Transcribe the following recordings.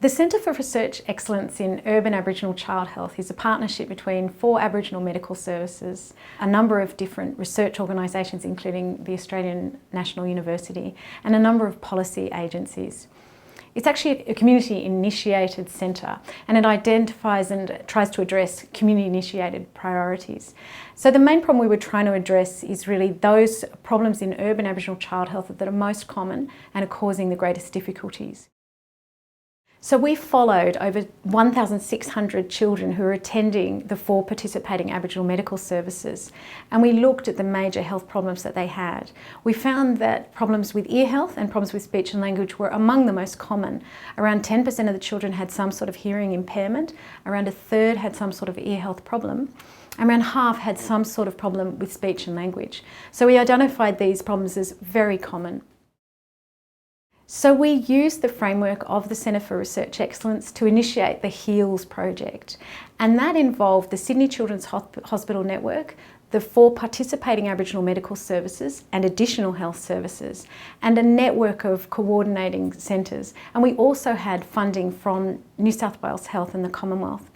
The Centre for Research Excellence in Urban Aboriginal Child Health is a partnership between 4 Aboriginal medical services, a number of different research organisations including the Australian National University, and a number of policy agencies. It's actually a community-initiated centre, and it identifies and tries to address community-initiated priorities. So the main problem we were trying to address is really those problems in urban Aboriginal child health that are most common and are causing the greatest difficulties. So we followed over 1,600 children who were attending the 4 participating Aboriginal medical services, and we looked at the major health problems that they had. We found that problems with ear health and problems with speech and language were among the most common. Around 10% of the children had some sort of hearing impairment, around a third had some sort of ear health problem, and around half had some sort of problem with speech and language. So we identified these problems as very common. So we used the framework of the Centre for Research Excellence to initiate the HEALS project, and that involved the Sydney Children's Hospital Network, the 4 participating Aboriginal medical services and additional health services, and a network of coordinating centres. And we also had funding from New South Wales Health and the Commonwealth.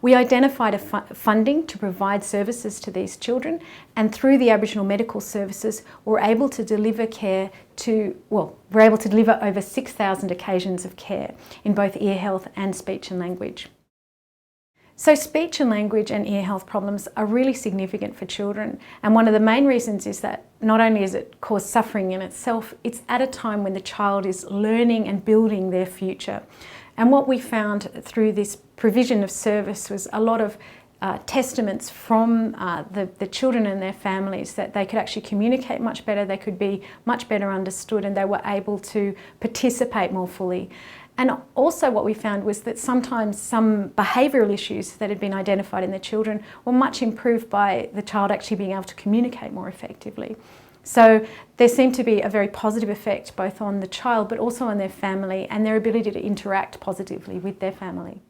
We identified funding to provide services to these children, and through the Aboriginal medical services we're able to deliver care we're able to deliver over 6,000 occasions of care in both ear health and speech and language. So speech and language and ear health problems are really significant for children, and one of the main reasons is that not only does it cause suffering in itself, it's at a time when the child is learning and building their future. And what we found through this provision of service was a lot of testaments from the children and their families that they could actually communicate much better, they could be much better understood, and they were able to participate more fully. And also what we found was that sometimes some behavioural issues that had been identified in the children were much improved by the child actually being able to communicate more effectively. So there seemed to be a very positive effect both on the child but also on their family and their ability to interact positively with their family.